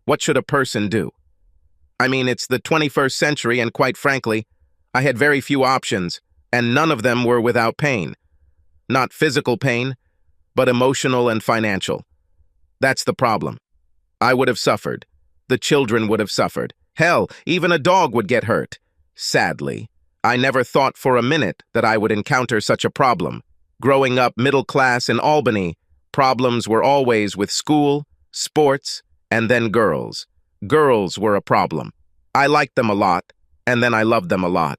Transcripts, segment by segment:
What should a person do? I mean, it's the 21st century, and quite frankly, I had very few options, and none of them were without pain. Not physical pain, but emotional and financial. That's the problem. I would have suffered. The children would have suffered. Hell, even a dog would get hurt. Sadly, I never thought for a minute that I would encounter such a problem. Growing up middle class in Albany, problems were always with school, sports, and then girls. Girls were a problem. I liked them a lot, and then I loved them a lot.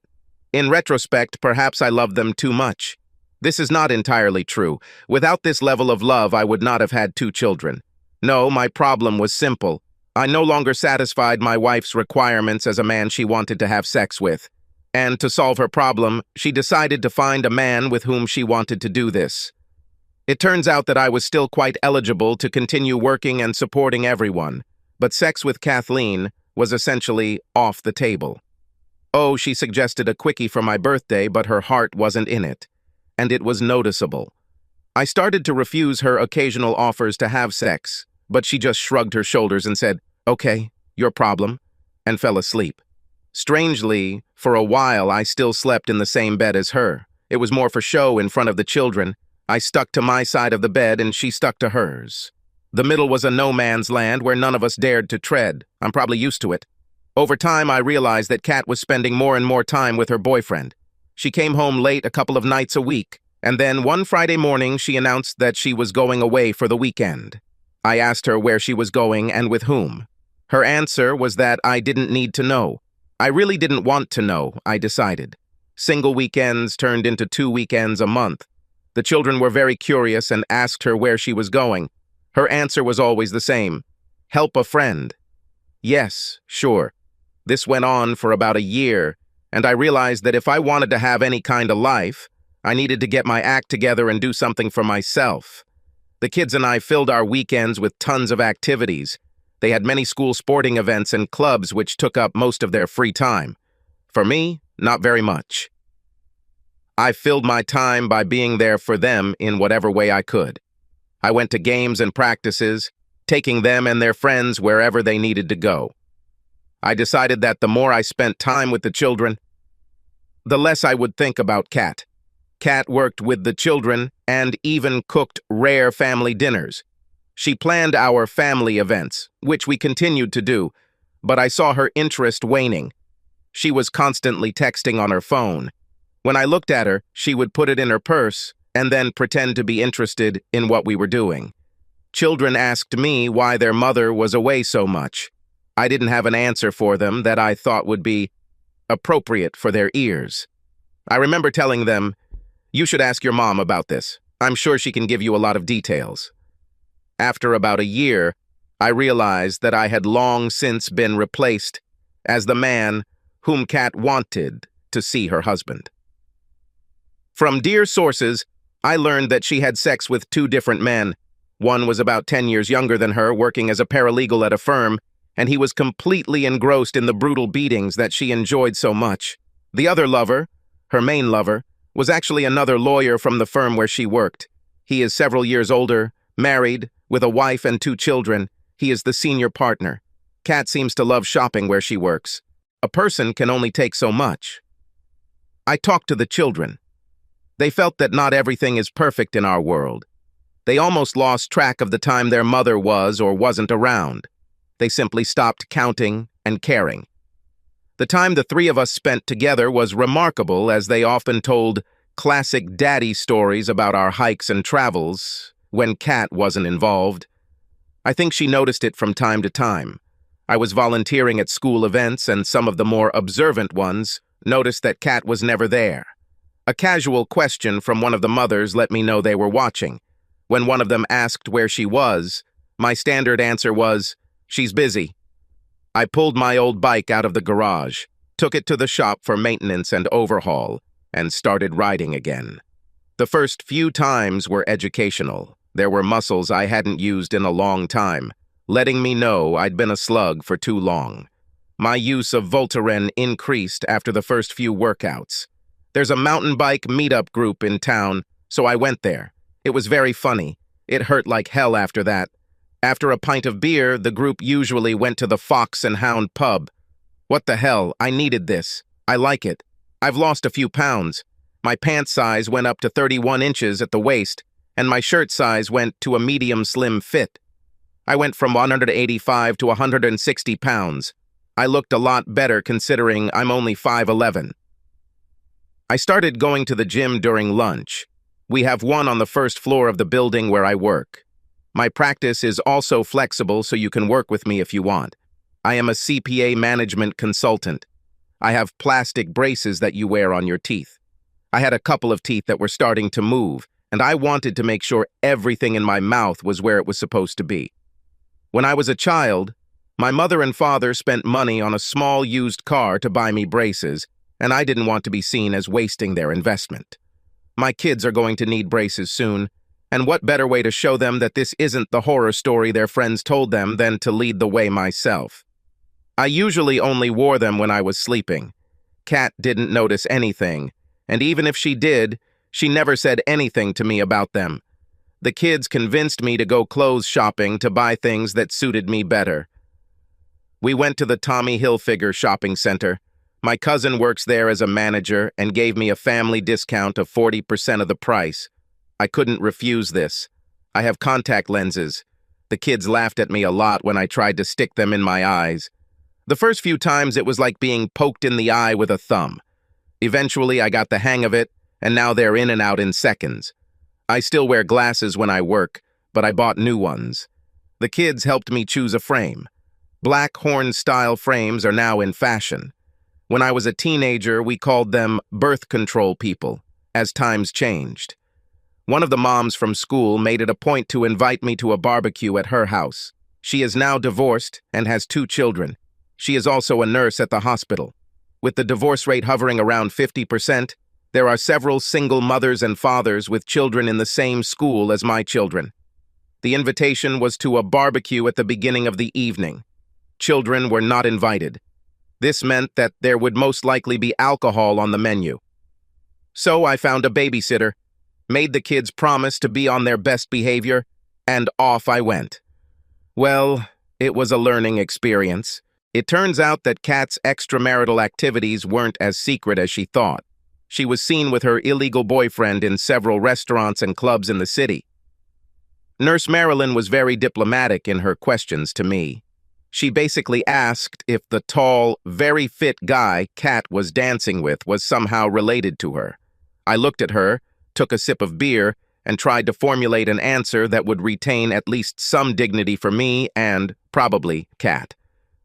In retrospect, perhaps I loved them too much. This is not entirely true. Without this level of love, I would not have had 2 children. No, my problem was simple. I no longer satisfied my wife's requirements as a man she wanted to have sex with. And to solve her problem, she decided to find a man with whom she wanted to do this. It turns out that I was still quite eligible to continue working and supporting everyone, but sex with Kathleen was essentially off the table. Oh, she suggested a quickie for my birthday, but her heart wasn't in it, and it was noticeable. I started to refuse her occasional offers to have sex, but she just shrugged her shoulders and said, "Okay, your problem," and fell asleep. Strangely, for a while I still slept in the same bed as her. It was more for show in front of the children. I stuck to my side of the bed and she stuck to hers. The middle was a no-man's land where none of us dared to tread. I'm probably used to it. Over time, I realized that Kat was spending more and more time with her boyfriend. She came home late a couple of nights a week, and then one Friday morning she announced that she was going away for the weekend. I asked her where she was going and with whom. Her answer was that I didn't need to know. I really didn't want to know, I decided. Single weekends turned into 2 weekends a month. The children were very curious and asked her where she was going. Her answer was always the same: help a friend. Yes, sure. This went on for about a year, and I realized that if I wanted to have any kind of life, I needed to get my act together and do something for myself. The kids and I filled our weekends with tons of activities. They had many school sporting events and clubs which took up most of their free time. For me, not very much. I filled my time by being there for them in whatever way I could. I went to games and practices, taking them and their friends wherever they needed to go. I decided that the more I spent time with the children, the less I would think about Kat. Kat worked with the children and even cooked rare family dinners. She planned our family events, which we continued to do, but I saw her interest waning. She was constantly texting on her phone. When I looked at her, she would put it in her purse and then pretend to be interested in what we were doing. Children asked me why their mother was away so much. I didn't have an answer for them that I thought would be appropriate for their ears. I remember telling them, "You should ask your mom about this. I'm sure she can give you a lot of details." After about a year, I realized that I had long since been replaced as the man whom Kat wanted to see her husband. From dear sources, I learned that she had sex with 2 different men. One was about 10 years younger than her, working as a paralegal at a firm, and he was completely engrossed in the brutal beatings that she enjoyed so much. The other lover, her main lover, was actually another lawyer from the firm where she worked. He is several years older, married, with a wife and 2 children. He is the senior partner. Kat seems to love shopping where she works. A person can only take so much. I talked to the children. They felt that not everything is perfect in our world. They almost lost track of the time their mother was or wasn't around. They simply stopped counting and caring. The time the 3 of us spent together was remarkable, as they often told classic daddy stories about our hikes and travels when Kat wasn't involved. I think she noticed it from time to time. I was volunteering at school events, and some of the more observant ones noticed that Kat was never there. A casual question from one of the mothers let me know they were watching. When one of them asked where she was, my standard answer was, "She's busy." I pulled my old bike out of the garage, took it to the shop for maintenance and overhaul, and started riding again. The first few times were educational. There were muscles I hadn't used in a long time, letting me know I'd been a slug for too long. My use of Voltaren increased after the first few workouts. There's a mountain bike meetup group in town, so I went there. It was very funny. It hurt like hell after that. After a pint of beer, the group usually went to the Fox and Hound pub. What the hell, I needed this. I like it. I've lost a few pounds. My pant size went up to 31 inches at the waist, and my shirt size went to a medium slim fit. I went from 185 to 160 pounds. I looked a lot better considering I'm only 5'11". I started going to the gym during lunch. We have one on the first floor of the building where I work. My practice is also flexible, so you can work with me if you want. I am a CPA management consultant. I have plastic braces that you wear on your teeth. I had a couple of teeth that were starting to move, and I wanted to make sure everything in my mouth was where it was supposed to be. When I was a child, my mother and father spent money on a small used car to buy me braces, and I didn't want to be seen as wasting their investment. My kids are going to need braces soon, and what better way to show them that this isn't the horror story their friends told them than to lead the way myself. I usually only wore them when I was sleeping. Kat didn't notice anything, and even if she did, she never said anything to me about them. The kids convinced me to go clothes shopping to buy things that suited me better. We went to the Tommy Hilfiger shopping center. My cousin works there as a manager and gave me a family discount of 40% of the price. I couldn't refuse this. I have contact lenses. The kids laughed at me a lot when I tried to stick them in my eyes. The first few times it was like being poked in the eye with a thumb. Eventually I got the hang of it, and now they're in and out in seconds. I still wear glasses when I work, but I bought new ones. The kids helped me choose a frame. Black horn-style frames are now in fashion. When I was a teenager, we called them birth control people, as times changed. One of the moms from school made it a point to invite me to a barbecue at her house. She is now divorced and has 2 children. She is also a nurse at the hospital. With the divorce rate hovering around 50%, there are several single mothers and fathers with children in the same school as my children. The invitation was to a barbecue at the beginning of the evening. Children were not invited. This meant that there would most likely be alcohol on the menu. So I found a babysitter, made the kids promise to be on their best behavior, and off I went. Well, it was a learning experience. It turns out that Kat's extramarital activities weren't as secret as she thought. She was seen with her illegal boyfriend in several restaurants and clubs in the city. Nurse Marilyn was very diplomatic in her questions to me. She basically asked if the tall, very fit guy Kat was dancing with was somehow related to her. I looked at her, took a sip of beer, and tried to formulate an answer that would retain at least some dignity for me and, probably, Kat.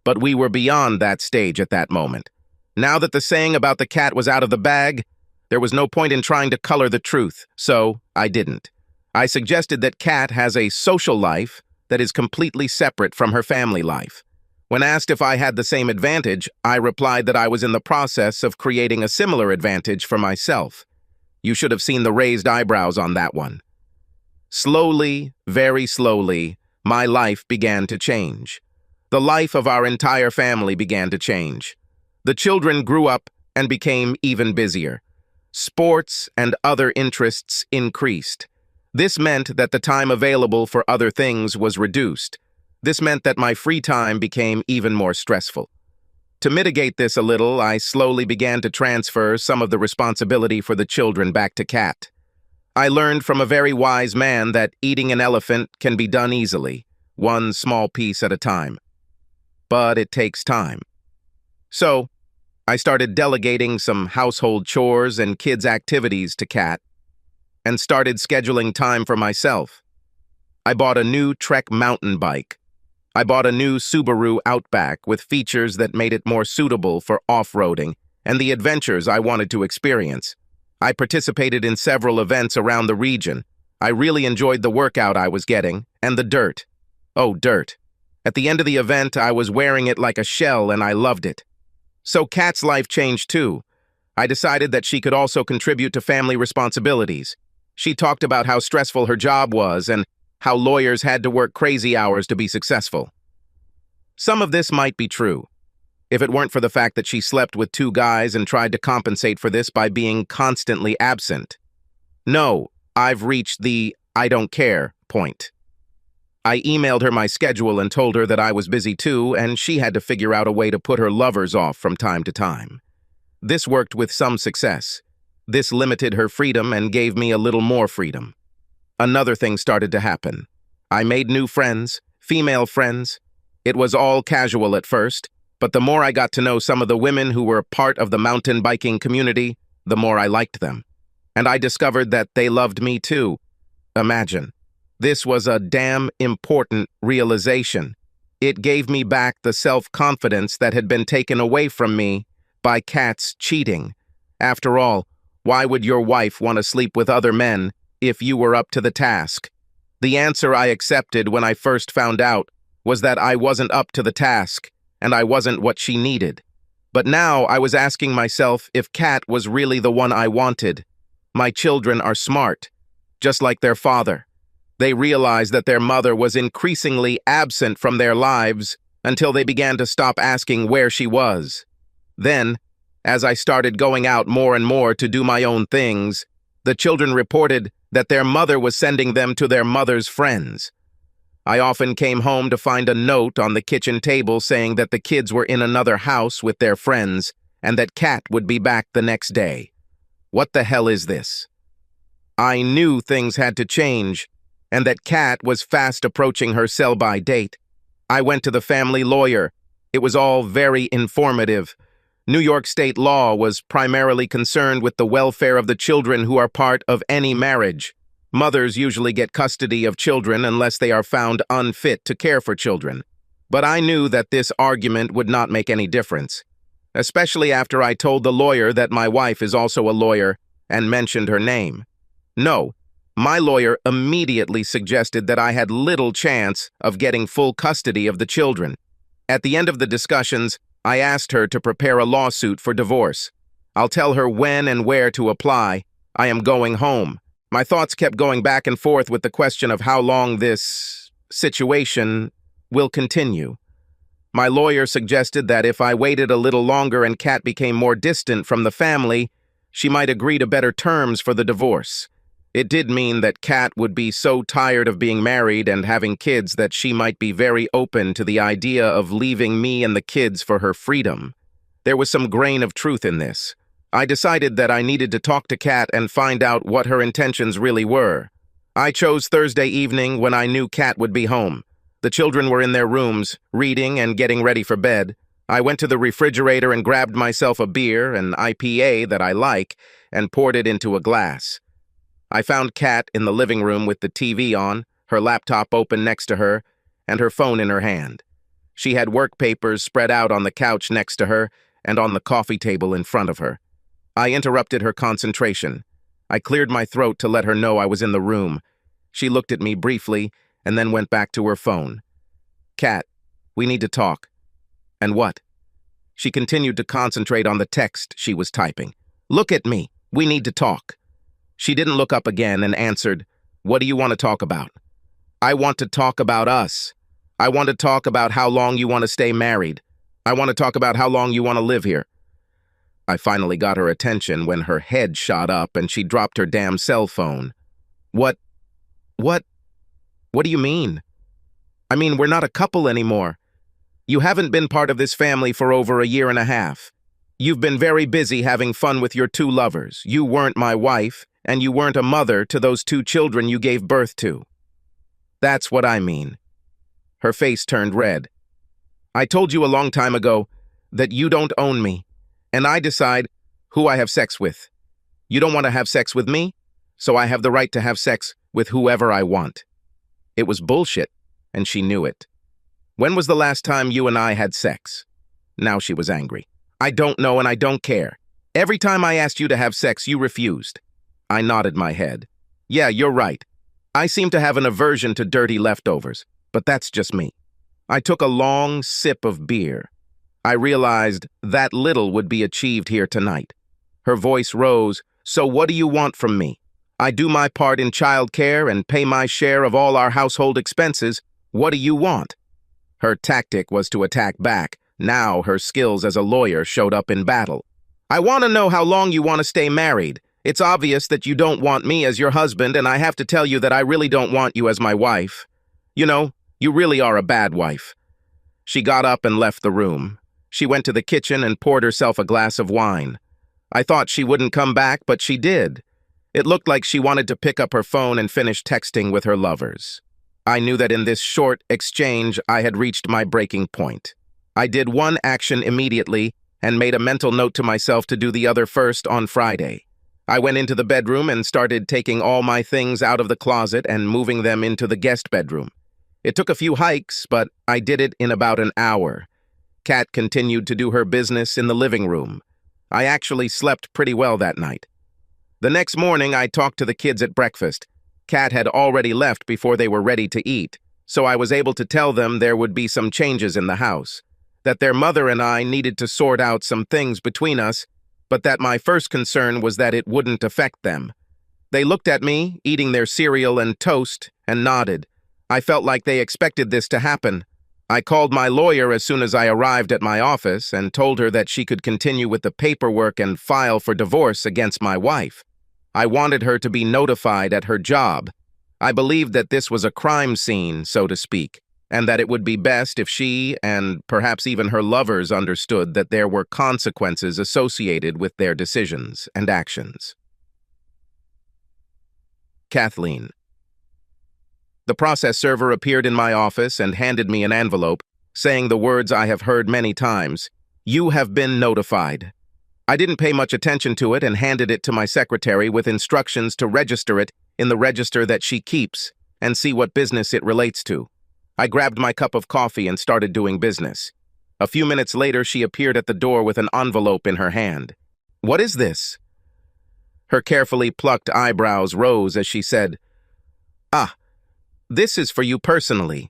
But we were beyond that stage at that moment. Now that the saying about the cat was out of the bag, there was no point in trying to color the truth, so I didn't. I suggested that Kat has a social life that is completely separate from her family life. When asked if I had the same advantage, I replied that I was in the process of creating a similar advantage for myself. You should have seen the raised eyebrows on that one. Slowly, very slowly, my life began to change. The life of our entire family began to change. The children grew up and became even busier. Sports and other interests increased. This meant that the time available for other things was reduced. This meant that my free time became even more stressful. To mitigate this a little, I slowly began to transfer some of the responsibility for the children back to Kat. I learned from a very wise man that eating an elephant can be done easily, one small piece at a time. But it takes time. So, I started delegating some household chores and kids' activities to Kat, and started scheduling time for myself. I bought a new Trek mountain bike. I bought a new Subaru Outback with features that made it more suitable for off-roading and the adventures I wanted to experience. I participated in several events around the region. I really enjoyed the workout I was getting, and the dirt. Oh, dirt. At the end of the event, I was wearing it like a shell, and I loved it. So Kat's life changed too. I decided that she could also contribute to family responsibilities. She talked about how stressful her job was and how lawyers had to work crazy hours to be successful. Some of this might be true, if it weren't for the fact that she slept with 2 guys and tried to compensate for this by being constantly absent. No, I've reached the I don't care point. I emailed her my schedule and told her that I was busy too, and she had to figure out a way to put her lovers off from time to time. This worked with some success. This limited her freedom and gave me a little more freedom. Another thing started to happen. I made new friends, female friends. It was all casual at first, but the more I got to know some of the women who were part of the mountain biking community, the more I liked them. And I discovered that they loved me too. Imagine. This was a damn important realization. It gave me back the self-confidence that had been taken away from me by Kat's cheating. After all, why would your wife want to sleep with other men if you were up to the task? The answer I accepted when I first found out was that I wasn't up to the task, and I wasn't what she needed. But now I was asking myself if Kat was really the one I wanted. My children are smart, just like their father. They realized that their mother was increasingly absent from their lives until they began to stop asking where she was. Then, as I started going out more and more to do my own things, the children reported that their mother was sending them to their mother's friends. I often came home to find a note on the kitchen table saying that the kids were in another house with their friends and that Kat would be back the next day. What the hell is this? I knew things had to change, and that Kat was fast approaching her sell-by date. I went to the family lawyer. It was all very informative. New York state law was primarily concerned with the welfare of the children who are part of any marriage. Mothers usually get custody of children unless they are found unfit to care for children. But I knew that this argument would not make any difference, especially after I told the lawyer that my wife is also a lawyer and mentioned her name. No, my lawyer immediately suggested that I had little chance of getting full custody of the children. At the end of the discussions, I asked her to prepare a lawsuit for divorce. I'll tell her when and where to apply. I am going home. My thoughts kept going back and forth with the question of how long this situation will continue. My lawyer suggested that if I waited a little longer and Kat became more distant from the family, she might agree to better terms for the divorce. It did mean that Kat would be so tired of being married and having kids that she might be very open to the idea of leaving me and the kids for her freedom. There was some grain of truth in this. I decided that I needed to talk to Kat and find out what her intentions really were. I chose Thursday evening when I knew Kat would be home. The children were in their rooms, reading and getting ready for bed. I went to the refrigerator and grabbed myself a beer, an IPA that I like, and poured it into a glass. I found Kat in the living room with the TV on, her laptop open next to her, and her phone in her hand. She had work papers spread out on the couch next to her and on the coffee table in front of her. I interrupted her concentration. I cleared my throat to let her know I was in the room. She looked at me briefly and then went back to her phone. "Kat, we need to talk." "And what?" She continued to concentrate on the text she was typing. "Look at me. We need to talk." She didn't look up again and answered, "What do you want to talk about?" "I want to talk about us. I want to talk about how long you want to stay married. I want to talk about how long you want to live here." I finally got her attention when her head shot up and she dropped her damn cell phone. What do you mean?" "I mean, we're not a couple anymore. You haven't been part of this family for over a year and a half. You've been very busy having fun with your two lovers. You weren't my wife, and you weren't a mother to those two children you gave birth to." "That's what I mean." Her face turned red. "I told you a long time ago that you don't own me, and I decide who I have sex with. You don't want to have sex with me, so I have the right to have sex with whoever I want." It was bullshit, and she knew it. "When was the last time you and I had sex?" Now she was angry. "I don't know and I don't care. Every time I asked you to have sex, you refused." I nodded my head. "Yeah, you're right. I seem to have an aversion to dirty leftovers, but that's just me." I took a long sip of beer. I realized that little would be achieved here tonight. Her voice rose. "So what do you want from me? I do my part in child care and pay my share of all our household expenses. What do you want?" Her tactic was to attack back. Now her skills as a lawyer showed up in battle. "I want to know how long you want to stay married. It's obvious that you don't want me as your husband, and I have to tell you that I really don't want you as my wife. You know, you really are a bad wife." She got up and left the room. She went to the kitchen and poured herself a glass of wine. I thought she wouldn't come back, but she did. It looked like she wanted to pick up her phone and finish texting with her lovers. I knew that in this short exchange I had reached my breaking point. I did one action immediately and made a mental note to myself to do the other first on Friday. I went into the bedroom and started taking all my things out of the closet and moving them into the guest bedroom. It took a few hikes, but I did it in about an hour. Kat continued to do her business in the living room. I actually slept pretty well that night. The next morning, I talked to the kids at breakfast. Kat had already left before they were ready to eat, so I was able to tell them there would be some changes in the house, that their mother and I needed to sort out some things between us, but that my first concern was that it wouldn't affect them. They looked at me, eating their cereal and toast, and nodded. I felt like they expected this to happen. I called my lawyer as soon as I arrived at my office and told her that she could continue with the paperwork and file for divorce against my wife. I wanted her to be notified at her job. I believed that this was a crime scene, so to speak, and that it would be best if she, and perhaps even her lovers, understood that there were consequences associated with their decisions and actions. Kathleen. The process server appeared in my office and handed me an envelope, saying the words I have heard many times, "You have been notified." I didn't pay much attention to it and handed it to my secretary with instructions to register it in the register that she keeps and see what business it relates to. I grabbed my cup of coffee and started doing business. A few minutes later, she appeared at the door with an envelope in her hand. "What is this?" Her carefully plucked eyebrows rose as she said, "Ah, this is for you personally."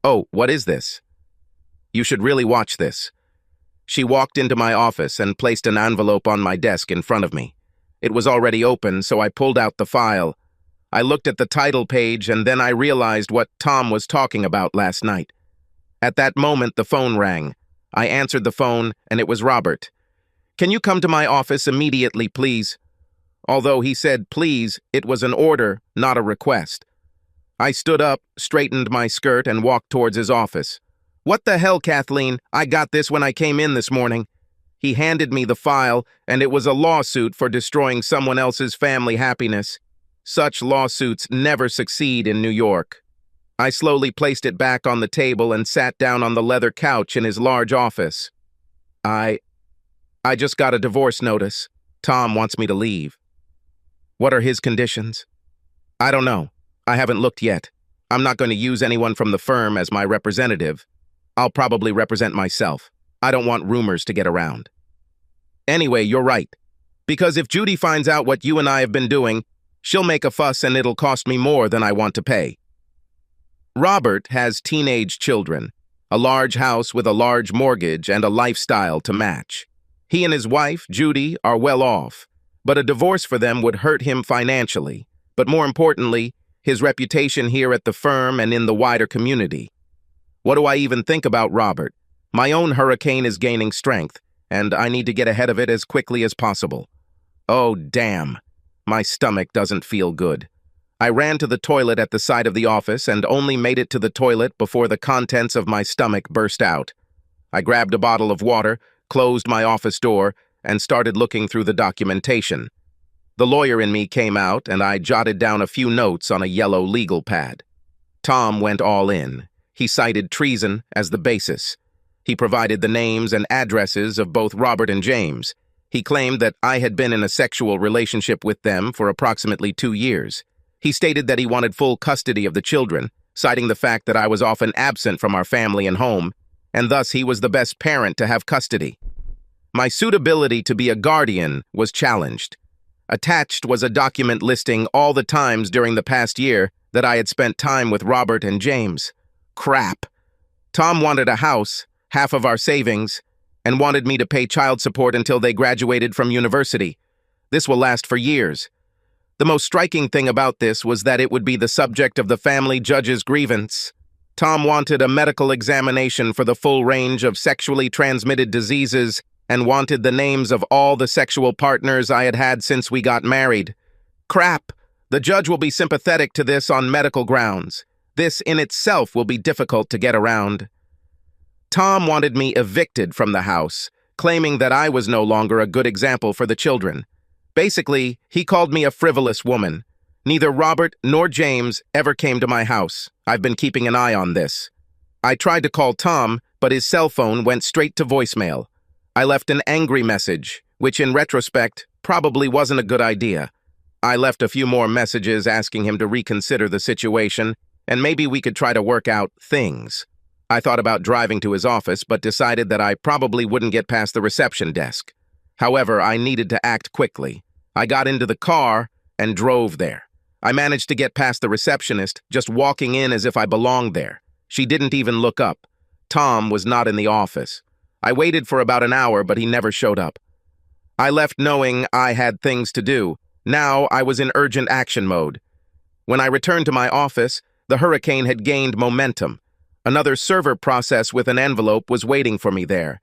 "Oh, what is this?" "You should really watch this." She walked into my office and placed an envelope on my desk in front of me. It was already open, so I pulled out the file. I looked at the title page and then I realized what Tom was talking about last night. At that moment, the phone rang. I answered the phone, and it was Robert. "Can you come to my office immediately, please?" Although he said please, it was an order, not a request. I stood up, straightened my skirt, and walked towards his office. "What the hell, Kathleen? I got this when I came in this morning." He handed me the file, and it was a lawsuit for destroying someone else's family happiness. Such lawsuits never succeed in New York. I slowly placed it back on the table and sat down on the leather couch in his large office. I just got a divorce notice. Tom wants me to leave." "What are his conditions?" "I don't know. I haven't looked yet. I'm not going to use anyone from the firm as my representative. I'll probably represent myself. I don't want rumors to get around." "Anyway, you're right. Because if Judy finds out what you and I have been doing, she'll make a fuss and it'll cost me more than I want to pay." Robert has teenage children, a large house with a large mortgage, and a lifestyle to match. He and his wife, Judy, are well off, but a divorce for them would hurt him financially, but more importantly, his reputation here at the firm and in the wider community. What do I even think about Robert? My own hurricane is gaining strength, and I need to get ahead of it as quickly as possible. Oh, damn. My stomach doesn't feel good. I ran to the toilet at the side of the office and only made it to the toilet before the contents of my stomach burst out. I grabbed a bottle of water, closed my office door, and started looking through the documentation. The lawyer in me came out, and I jotted down a few notes on a yellow legal pad. Tom went all in. He cited treason as the basis. He provided the names and addresses of both Robert and James. He claimed that I had been in a sexual relationship with them for approximately 2 years. He stated that he wanted full custody of the children, citing the fact that I was often absent from our family and home, and thus he was the best parent to have custody. My suitability to be a guardian was challenged. Attached was a document listing all the times during the past year that I had spent time with Robert and James. Crap. Tom wanted a house, half of our savings, and wanted me to pay child support until they graduated from university. This will last for years. The most striking thing about this was that it would be the subject of the family judge's grievance. Tom wanted a medical examination for the full range of sexually transmitted diseases and wanted the names of all the sexual partners I had had since we got married. Crap! The judge will be sympathetic to this on medical grounds. This in itself will be difficult to get around. Tom wanted me evicted from the house, claiming that I was no longer a good example for the children. Basically, he called me a frivolous woman. Neither Robert nor James ever came to my house. I've been keeping an eye on this. I tried to call Tom, but his cell phone went straight to voicemail. I left an angry message, which in retrospect probably wasn't a good idea. I left a few more messages asking him to reconsider the situation, and maybe we could try to work out things. I thought about driving to his office, but decided that I probably wouldn't get past the reception desk. However, I needed to act quickly. I got into the car and drove there. I managed to get past the receptionist, just walking in as if I belonged there. She didn't even look up. Tom was not in the office. I waited for about an hour, but he never showed up. I left knowing I had things to do. Now I was in urgent action mode. When I returned to my office, the hurricane had gained momentum. Another server process with an envelope was waiting for me there.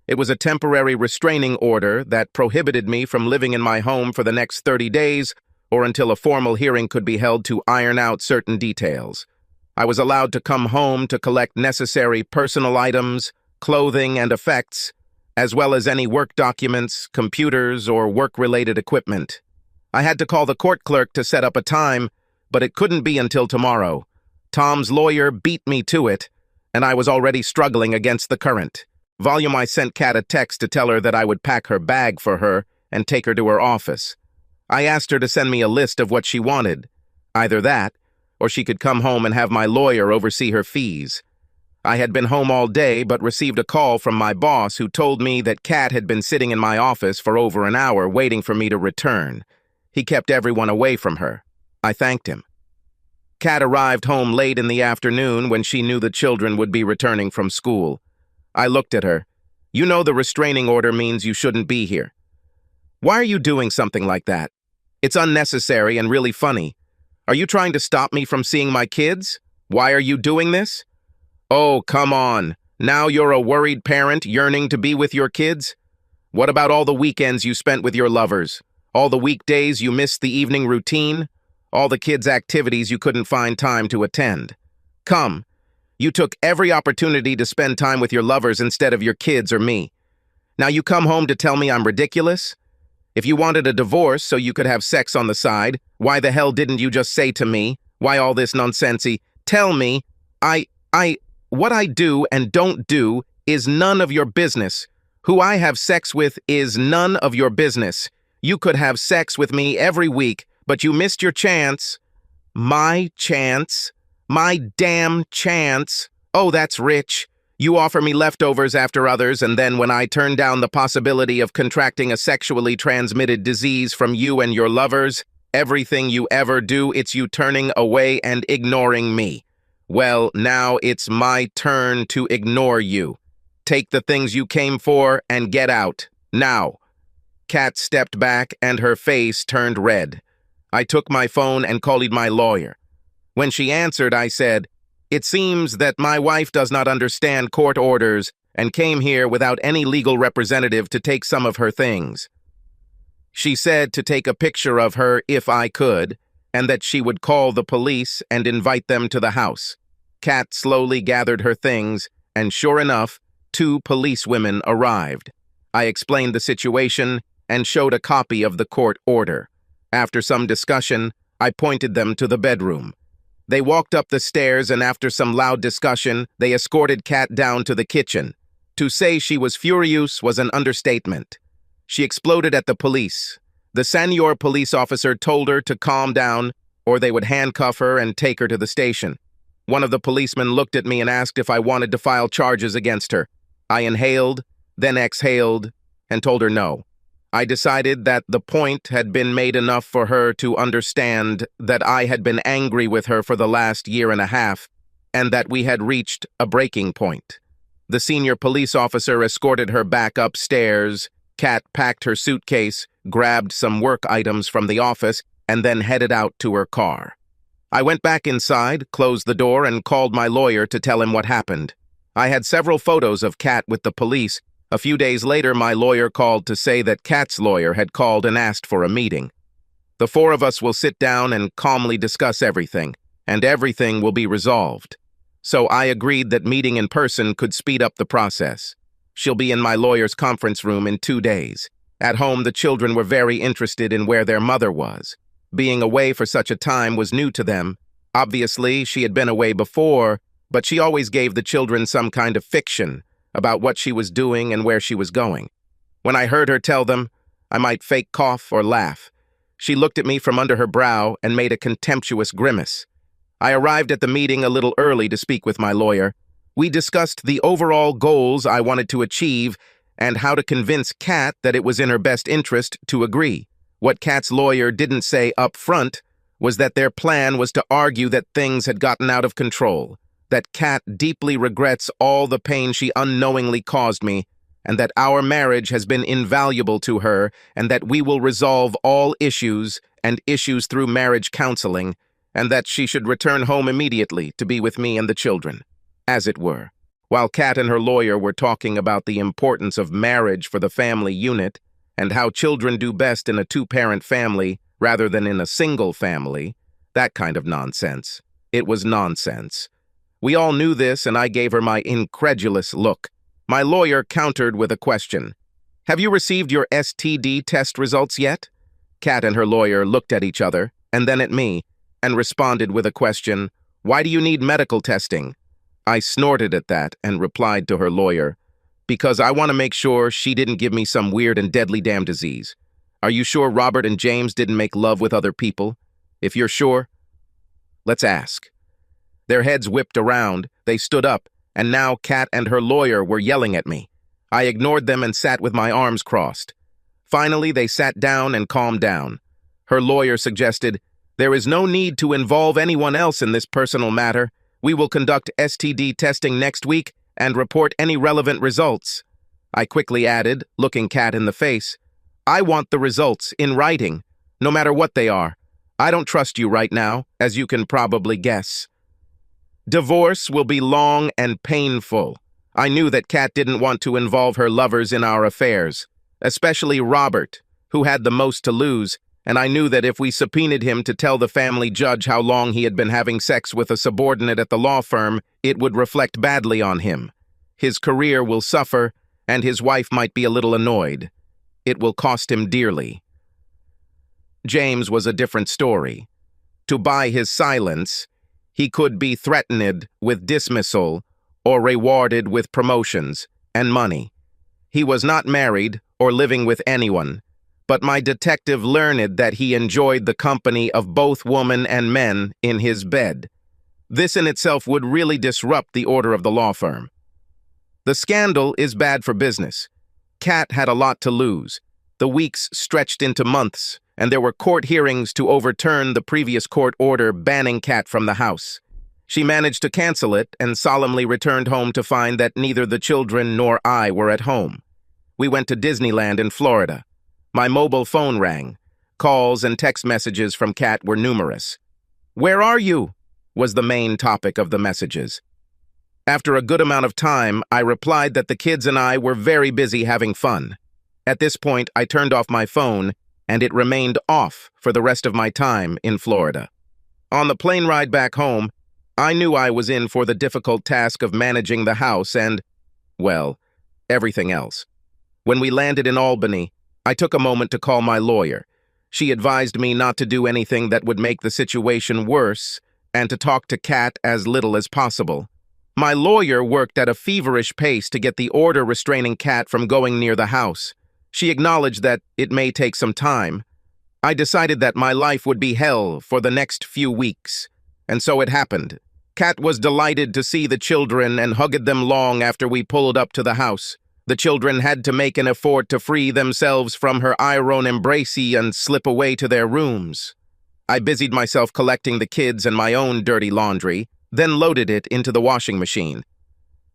It was a temporary restraining order that prohibited me from living in my home for the next 30 days or until a formal hearing could be held to iron out certain details. I was allowed to come home to collect necessary personal items, clothing, and effects, as well as any work documents, computers, or work-related equipment. I had to call the court clerk to set up a time, but it couldn't be until tomorrow. Tom's lawyer beat me to it, and I was already struggling against the current. I sent Kat a text to tell her that I would pack her bag for her and take her to her office. I asked her to send me a list of what she wanted. Either that, or she could come home and have my lawyer oversee her fees. I had been home all day, but received a call from my boss who told me that Kat had been sitting in my office for over an hour waiting for me to return. He kept everyone away from her. I thanked him. Kat arrived home late in the afternoon when she knew the children would be returning from school. I looked at her. You know the restraining order means you shouldn't be here. Why are you doing something like that? It's unnecessary and really funny. Are you trying to stop me from seeing my kids? Why are you doing this? Oh, come on. Now you're a worried parent yearning to be with your kids? What about all the weekends you spent with your lovers? All the weekdays you missed the evening routine? All the kids' activities you couldn't find time to attend? Come. You took every opportunity to spend time with your lovers instead of your kids or me. Now you come home to tell me I'm ridiculous? If you wanted a divorce so you could have sex on the side, why the hell didn't you just say to me, why all this nonsensey? Tell me, what I do and don't do is none of your business. Who I have sex with is none of your business. You could have sex with me every week, but you missed your chance. My chance? My damn chance? Oh, that's rich. You offer me leftovers after others, and then when I turn down the possibility of contracting a sexually transmitted disease from you and your lovers, everything you ever do, it's you turning away and ignoring me. Well, now it's my turn to ignore you. Take the things you came for and get out. Now. Kat stepped back and her face turned red. I took my phone and called my lawyer. When she answered, I said, "It seems that my wife does not understand court orders and came here without any legal representative to take some of her things. She said to take a picture of her if I could, and that she would call the police and invite them to the house." Kat slowly gathered her things, and sure enough, 2 policewomen arrived. I explained the situation and showed a copy of the court order. After some discussion, I pointed them to the bedroom. They walked up the stairs, and after some loud discussion, they escorted Kat down to the kitchen. To say she was furious was an understatement. She exploded at the police. The senior police officer told her to calm down, or they would handcuff her and take her to the station. One of the policemen looked at me and asked if I wanted to file charges against her. I inhaled, then exhaled, and told her no. I decided that the point had been made enough for her to understand that I had been angry with her for the last year and a half, and that we had reached a breaking point. The senior police officer escorted her back upstairs. Kat packed her suitcase, grabbed some work items from the office, and then headed out to her car. I went back inside, closed the door, and called my lawyer to tell him what happened. I had several photos of Kat with the police. A few days later, my lawyer called to say that Kat's lawyer had called and asked for a meeting. The 4 of us will sit down and calmly discuss everything. and everything will be resolved. So I agreed that meeting in person could speed up the process. She'll be in my lawyer's conference room in 2 days. At home, the children were very interested in where their mother was. Being away for such a time was new to them. Obviously, she had been away before, but she always gave the children some kind of fiction about what she was doing and where she was going. When I heard her tell them, I might fake cough or laugh. She looked at me from under her brow and made a contemptuous grimace. I arrived at the meeting a little early to speak with my lawyer. We discussed the overall goals I wanted to achieve and how to convince Kat that it was in her best interest to agree. What Kat's lawyer didn't say up front was that their plan was to argue that things had gotten out of control, that Kat deeply regrets all the pain she unknowingly caused me, and that our marriage has been invaluable to her, and that we will resolve all issues and issues through marriage counseling, and that she should return home immediately to be with me and the children, as it were. While Kat and her lawyer were talking about the importance of marriage for the family unit, and how children do best in a 2-parent family rather than in a single family, that kind of nonsense. It was nonsense. We all knew this, and I gave her my incredulous look. My lawyer countered with a question. Have you received your STD test results yet? Kat and her lawyer looked at each other, and then at me, and responded with a question. Why do you need medical testing? I snorted at that and replied to her lawyer, because I want to make sure she didn't give me some weird and deadly damn disease. Are you sure Robert and James didn't make love with other people? If you're sure, let's ask. Their heads whipped around, they stood up, and now Kat and her lawyer were yelling at me. I ignored them and sat with my arms crossed. Finally, they sat down and calmed down. Her lawyer suggested, there is no need to involve anyone else in this personal matter. We will conduct STD testing next week and report any relevant results. I quickly added, looking Kat in the face, I want the results in writing, no matter what they are. I don't trust you right now, as you can probably guess. Divorce will be long and painful. I knew that Kat didn't want to involve her lovers in our affairs, especially Robert, who had the most to lose, and I knew that if we subpoenaed him to tell the family judge how long he had been having sex with a subordinate at the law firm, it would reflect badly on him. His career will suffer, and his wife might be a little annoyed. It will cost him dearly. James was a different story. To buy his silence, he could be threatened with dismissal or rewarded with promotions and money. He was not married or living with anyone, but my detective learned that he enjoyed the company of both women and men in his bed. This in itself would really disrupt the order of the law firm. The scandal is bad for business. Kat had a lot to lose. The weeks stretched into months, and there were court hearings to overturn the previous court order banning Kat from the house. She managed to cancel it and solemnly returned home to find that neither the children nor I were at home. We went to Disneyland in Florida. My mobile phone rang. Calls and text messages from Kat were numerous. "Where are you?" was the main topic of the messages. After a good amount of time, I replied that the kids and I were very busy having fun. At this point, I turned off my phone, and it remained off for the rest of my time in Florida. On the plane ride back home, I knew I was in for the difficult task of managing the house and, well, everything else. When we landed in Albany, I took a moment to call my lawyer. She advised me not to do anything that would make the situation worse and to talk to Kat as little as possible. My lawyer worked at a feverish pace to get the order restraining Kat from going near the house. She acknowledged that it may take some time. I decided that my life would be hell for the next few weeks, and so it happened. Kat was delighted to see the children and hugged them long after we pulled up to the house. The children had to make an effort to free themselves from her iron embrace and slip away to their rooms. I busied myself collecting the kids and my own dirty laundry, then loaded it into the washing machine.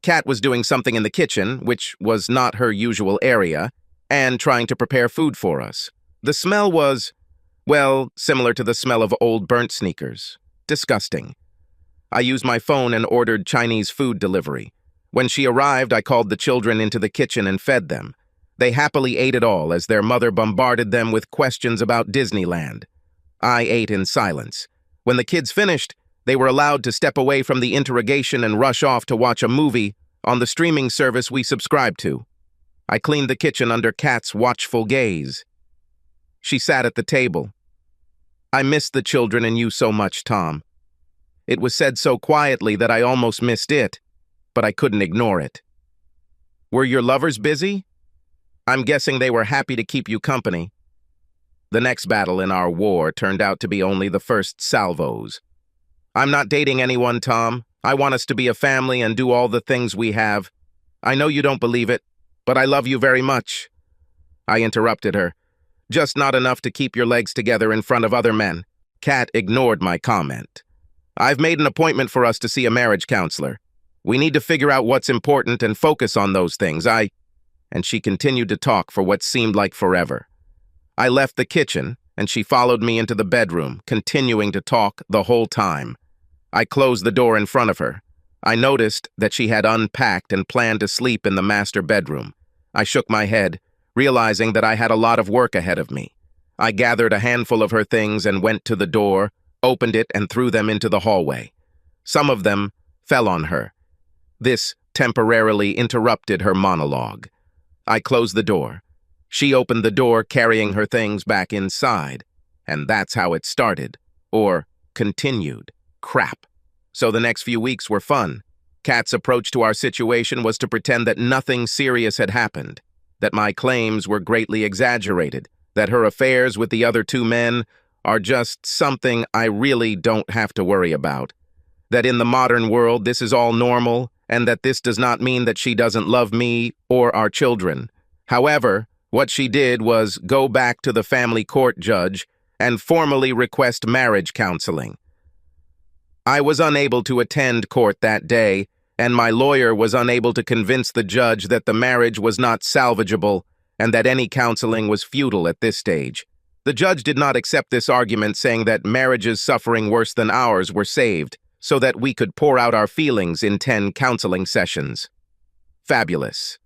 Kat was doing something in the kitchen, which was not her usual area, and trying to prepare food for us. The smell was, well, similar to the smell of old burnt sneakers. Disgusting. I used my phone and ordered Chinese food delivery. When she arrived, I called the children into the kitchen and fed them. They happily ate it all as their mother bombarded them with questions about Disneyland. I ate in silence. When the kids finished, They were allowed to step away from the interrogation and rush off to watch a movie on the streaming service we subscribed to. I cleaned the kitchen under Kat's watchful gaze. She sat at the table. "I miss the children and you so much, Tom." It was said so quietly that I almost missed it, but I couldn't ignore it. "Were your lovers busy? I'm guessing they were happy to keep you company." The next battle in our war turned out to be only the first salvos. "I'm not dating anyone, Tom. I want us to be a family and do all the things we have. I know you don't believe it, but I love you very much." I interrupted her. "Just not enough to keep your legs together in front of other men." Kat ignored my comment. "I've made an appointment for us to see a marriage counselor. We need to figure out what's important and focus on those things. And she continued to talk for what seemed like forever. I left the kitchen, and she followed me into the bedroom, continuing to talk the whole time. I closed the door in front of her. I noticed that she had unpacked and planned to sleep in the master bedroom. I shook my head, realizing that I had a lot of work ahead of me. I gathered a handful of her things and went to the door, opened it, and threw them into the hallway. Some of them fell on her. This temporarily interrupted her monologue. I closed the door. She opened the door, carrying her things back inside. And that's how it started. Or continued. Crap. So the next few weeks were fun. Kat's approach to our situation was to pretend that nothing serious had happened, that my claims were greatly exaggerated, that her affairs with the other two men are just something I really don't have to worry about, that in the modern world this is all normal, and that this does not mean that she doesn't love me or our children. However, what she did was go back to the family court judge and formally request marriage counseling. I was unable to attend court that day, and my lawyer was unable to convince the judge that the marriage was not salvageable and that any counseling was futile at this stage. The judge did not accept this argument, saying that marriages suffering worse than ours were saved, so that we could pour out our feelings in 10 counseling sessions. Fabulous.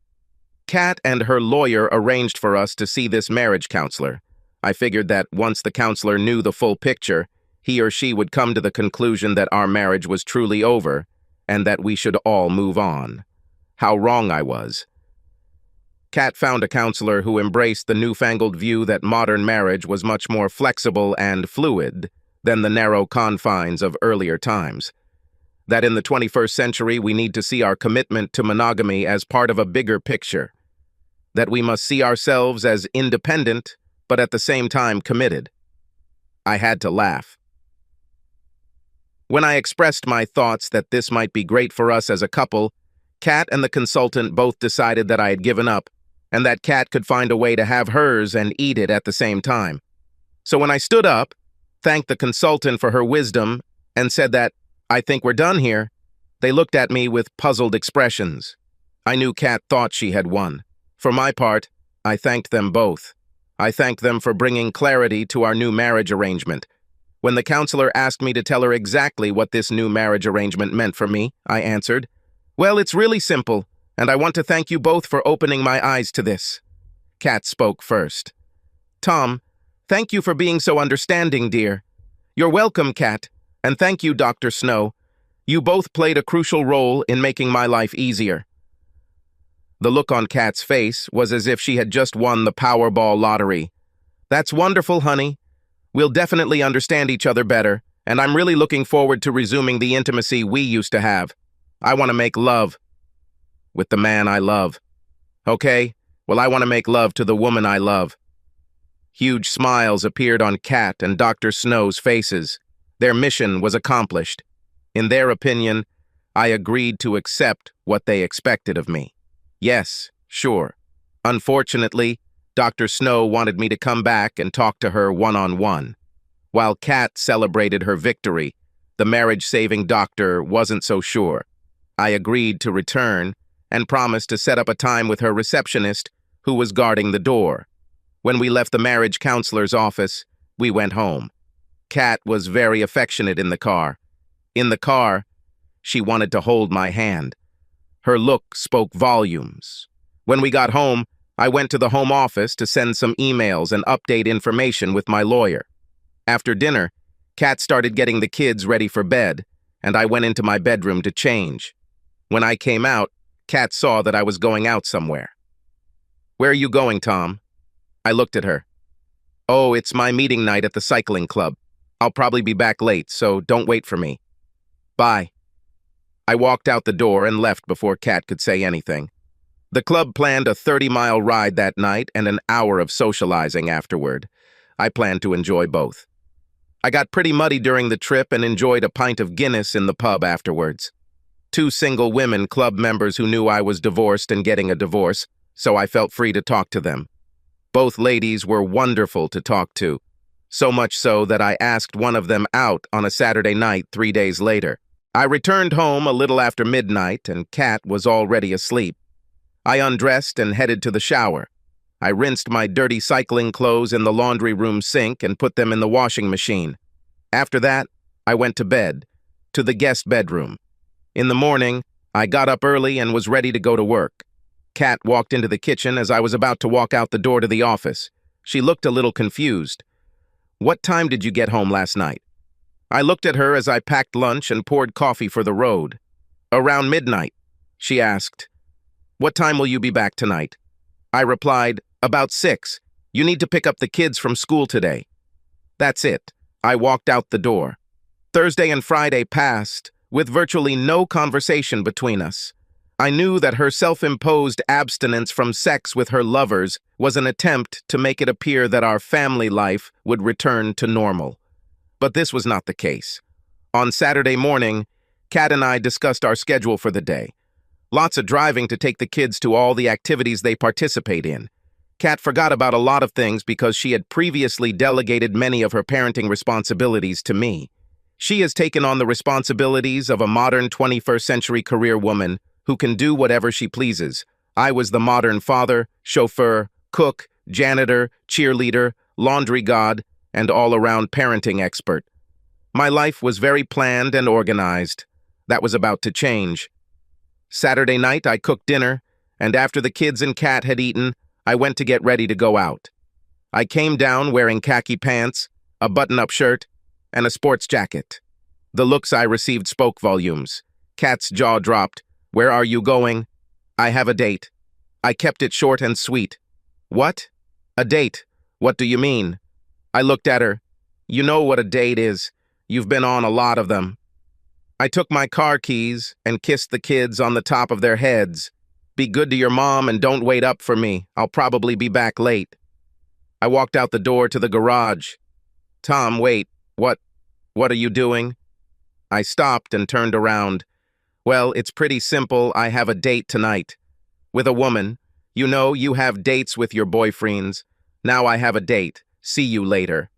Kat and her lawyer arranged for us to see this marriage counselor. I figured that once the counselor knew the full picture, he or she would come to the conclusion that our marriage was truly over and that we should all move on. How wrong I was. Kat found a counselor who embraced the newfangled view that modern marriage was much more flexible and fluid than the narrow confines of earlier times. That in the 21st century we need to see our commitment to monogamy as part of a bigger picture. That we must see ourselves as independent, but at the same time committed. I had to laugh. When I expressed my thoughts that this might be great for us as a couple, Kat and the consultant both decided that I had given up, and that Kat could find a way to have hers and eat it at the same time. So when I stood up, thanked the consultant for her wisdom, and said that, "I think we're done here," they looked at me with puzzled expressions. I knew Kat thought she had won. For my part, I thanked them both. I thanked them for bringing clarity to our new marriage arrangement. When the counselor asked me to tell her exactly what this new marriage arrangement meant for me, I answered, "Well, it's really simple, and I want to thank you both for opening my eyes to this." Kat spoke first. "Tom, thank you for being so understanding, dear." "You're welcome, Kat, and thank you, Dr. Snow. You both played a crucial role in making my life easier." The look on Kat's face was as if she had just won the Powerball lottery. "That's wonderful, honey. We'll definitely understand each other better, and I'm really looking forward to resuming the intimacy we used to have. I want to make love with the man I love. Okay? Well, I want to make love to the woman I love." Huge smiles appeared on Kat and Dr. Snow's faces. Their mission was accomplished. In their opinion, I agreed to accept what they expected of me. Yes, sure. Unfortunately, Dr. Snow wanted me to come back and talk to her one-on-one. While Kat celebrated her victory, the marriage-saving doctor wasn't so sure. I agreed to return and promised to set up a time with her receptionist, who was guarding the door. When we left the marriage counselor's office, we went home. Kat was very affectionate in the car. In the car, she wanted to hold my hand. Her look spoke volumes. When we got home, I went to the home office to send some emails and update information with my lawyer. After dinner, Kat started getting the kids ready for bed, and I went into my bedroom to change. When I came out, Kat saw that I was going out somewhere. "Where are you going, Tom?" I looked at her. "Oh, it's my meeting night at the cycling club. I'll probably be back late, so don't wait for me. Bye." I walked out the door and left before Kat could say anything. The club planned a 30-mile ride that night and an hour of socializing afterward. I planned to enjoy both. I got pretty muddy during the trip and enjoyed a pint of Guinness in the pub afterwards. 2 single women club members who knew I was divorced and getting a divorce, so I felt free to talk to them. Both ladies were wonderful to talk to, so much so that I asked one of them out on a Saturday night 3 days later. I returned home a little after midnight, and Kat was already asleep. I undressed and headed to the shower. I rinsed my dirty cycling clothes in the laundry room sink and put them in the washing machine. After that, I went to bed, to the guest bedroom. In the morning, I got up early and was ready to go to work. Kat walked into the kitchen as I was about to walk out the door to the office. She looked a little confused. "What time did you get home last night?" I looked at her as I packed lunch and poured coffee for the road. "Around midnight," she asked. "What time will you be back tonight?" I replied, "About 6. You need to pick up the kids from school today." That's it. I walked out the door. Thursday and Friday passed, with virtually no conversation between us. I knew that her self-imposed abstinence from sex with her lovers was an attempt to make it appear that our family life would return to normal. But this was not the case. On Saturday morning, Kat and I discussed our schedule for the day. Lots of driving to take the kids to all the activities they participate in. Kat forgot about a lot of things because she had previously delegated many of her parenting responsibilities to me. She has taken on the responsibilities of a modern 21st century career woman who can do whatever she pleases. I was the modern father, chauffeur, cook, janitor, cheerleader, laundry god, and all-around parenting expert. My life was very planned and organized. That was about to change. Saturday night, I cooked dinner, and after the kids and Kat had eaten, I went to get ready to go out. I came down wearing khaki pants, a button-up shirt, and a sports jacket. The looks I received spoke volumes. Kat's jaw dropped. "Where are you going?" "I have a date." I kept it short and sweet. "What? A date? What do you mean?" I looked at her. "You know what a date is. You've been on a lot of them." I took my car keys and kissed the kids on the top of their heads. "Be good to your mom and don't wait up for me. I'll probably be back late." I walked out the door to the garage. "Tom, wait. What are you doing?" I stopped and turned around. "Well, it's pretty simple. I have a date tonight. With a woman. You know, you have dates with your boyfriends. Now I have a date. See you later."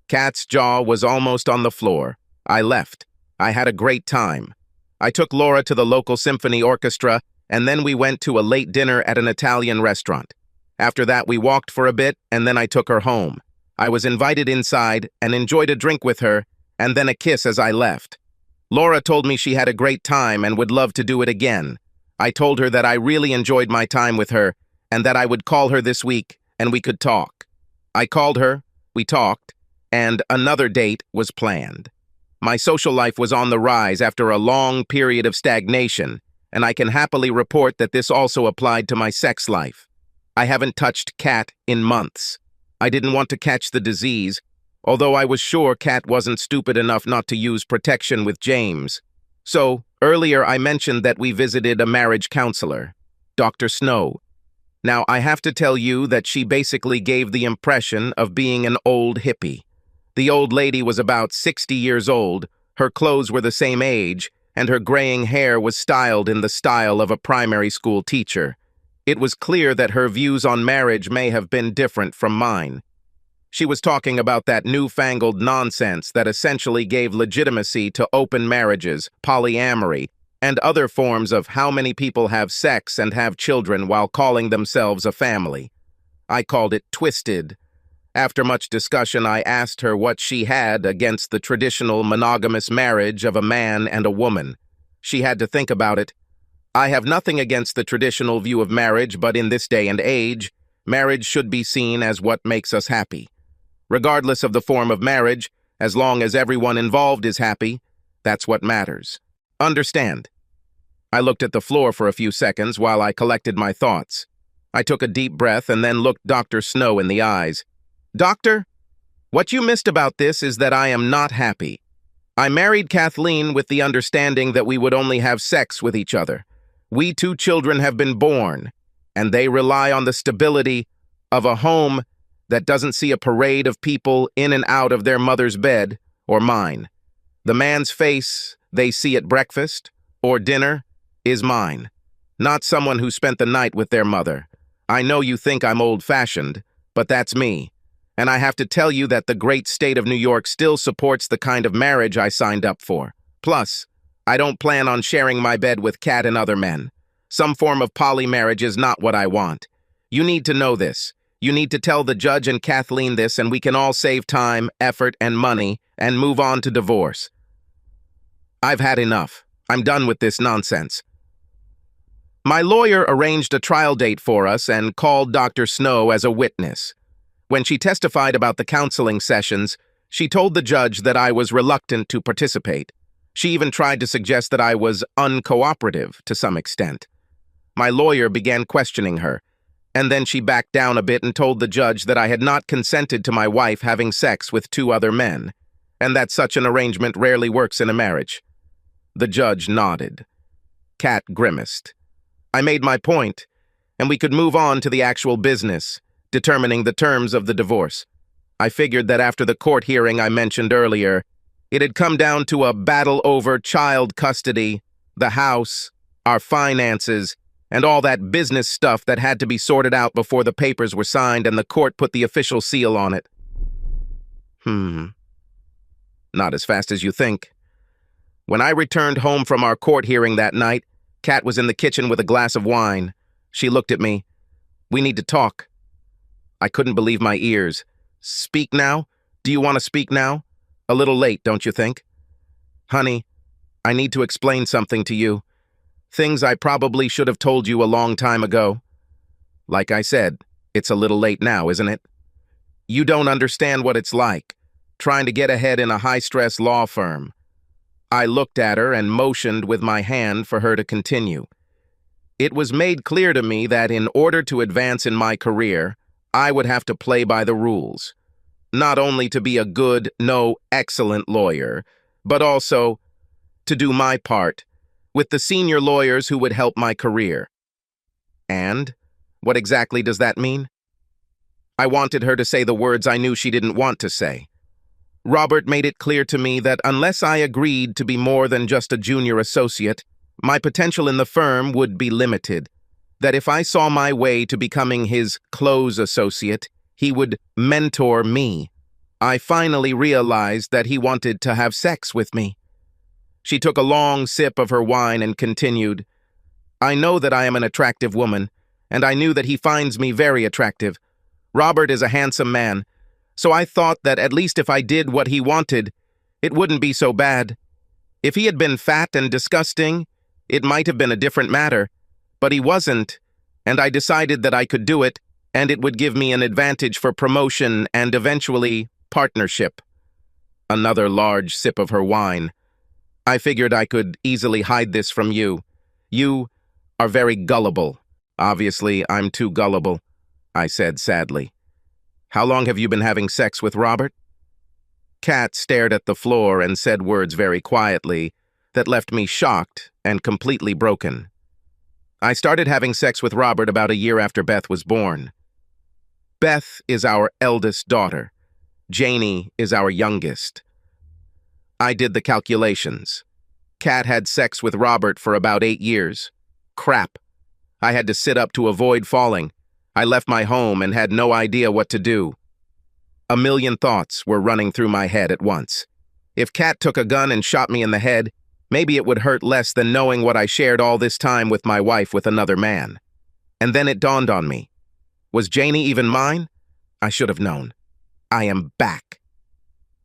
Kat's jaw was almost on the floor. I left. I had a great time. I took Laura to the local symphony orchestra, and then we went to a late dinner at an Italian restaurant. After that, we walked for a bit, and then I took her home. I was invited inside and enjoyed a drink with her, and then a kiss as I left. Laura told me she had a great time and would love to do it again. I told her that I really enjoyed my time with her, and that I would call her this week, and we could talk. I called her, we talked, and another date was planned. My social life was on the rise after a long period of stagnation, and I can happily report that this also applied to my sex life. I haven't touched Kat in months. I didn't want to catch the disease, although I was sure Kat wasn't stupid enough not to use protection with James. So, earlier I mentioned that we visited a marriage counselor, Dr. Snow. Now, I have to tell you that she basically gave the impression of being an old hippie. The old lady was about 60 years old, her clothes were the same age, and her graying hair was styled in the style of a primary school teacher. It was clear that her views on marriage may have been different from mine. She was talking about that newfangled nonsense that essentially gave legitimacy to open marriages, polyamory, and other forms of how many people have sex and have children while calling themselves a family. I called it twisted. After much discussion, I asked her what she had against the traditional monogamous marriage of a man and a woman. She had to think about it. I have nothing against the traditional view of marriage, but in this day and age, marriage should be seen as what makes us happy. Regardless of the form of marriage, as long as everyone involved is happy, That's what matters. Understand? I looked at the floor for a few seconds while I collected my thoughts. I took a deep breath and then looked Dr. Snow in the eyes. Doctor, what you missed about this is that I am not happy. I married Kathleen with the understanding that we would only have sex with each other. We 2 children have been born, and they rely on the stability of a home that doesn't see a parade of people in and out of their mother's bed or mine. The man's face they see at breakfast or dinner is mine, not someone who spent the night with their mother. I know you think I'm old-fashioned, but that's me. And I have to tell you that the great state of New York still supports the kind of marriage I signed up for. Plus, I don't plan on sharing my bed with Kat and other men. Some form of poly-marriage is not what I want. You need to know this. You need to tell the judge and Kathleen this, and we can all save time, effort, and money, and move on to divorce. I've had enough. I'm done with this nonsense. My lawyer arranged a trial date for us and called Dr. Snow as a witness. When she testified about the counseling sessions, she told the judge that I was reluctant to participate. She even tried to suggest that I was uncooperative to some extent. My lawyer began questioning her, and then she backed down a bit and told the judge that I had not consented to my wife having sex with 2 other men, and that such an arrangement rarely works in a marriage. The judge nodded. Kat grimaced. I made my point, and we could move on to the actual business, determining the terms of the divorce. I figured that after the court hearing I mentioned earlier, it had come down to a battle over child custody, the house, our finances, and all that business stuff that had to be sorted out before the papers were signed and the court put the official seal on it. Not as fast as you think. When I returned home from our court hearing that night, Kat was in the kitchen with a glass of wine. She looked at me. We need to talk. I couldn't believe my ears. Speak now? Do you want to speak now? A little late, don't you think? Honey, I need to explain something to you. Things I probably should have told you a long time ago. Like I said, it's a little late now, isn't it? You don't understand what it's like, trying to get ahead in a high-stress law firm. I looked at her and motioned with my hand for her to continue. It was made clear to me that in order to advance in my career, I would have to play by the rules. Not only to be a good, no, excellent lawyer, but also to do my part with the senior lawyers who would help my career. And what exactly does that mean? I wanted her to say the words I knew she didn't want to say. Robert made it clear to me that unless I agreed to be more than just a junior associate, my potential in the firm would be limited. That if I saw my way to becoming his close associate, he would mentor me. I finally realized that he wanted to have sex with me. She took a long sip of her wine and continued, I know that I am an attractive woman, and I knew that he finds me very attractive. Robert is a handsome man, so I thought that at least if I did what he wanted, it wouldn't be so bad. If he had been fat and disgusting, it might have been a different matter, but he wasn't, and I decided that I could do it, and it would give me an advantage for promotion and eventually partnership. Another large sip of her wine. I figured I could easily hide this from you. You are very gullible. Obviously, I'm too gullible, I said sadly. How long have you been having sex with Robert? Kat stared at the floor and said words very quietly that left me shocked and completely broken. I started having sex with Robert about a year after Beth was born. Beth is our eldest daughter. Janie is our youngest. I did the calculations. Kat had sex with Robert for about 8 years. Crap. I had to sit up to avoid falling. I left my home and had no idea what to do. A million thoughts were running through my head at once. If Kat took a gun and shot me in the head, maybe it would hurt less than knowing what I shared all this time with my wife with another man. And then it dawned on me. Was Janie even mine? I should have known. I am back.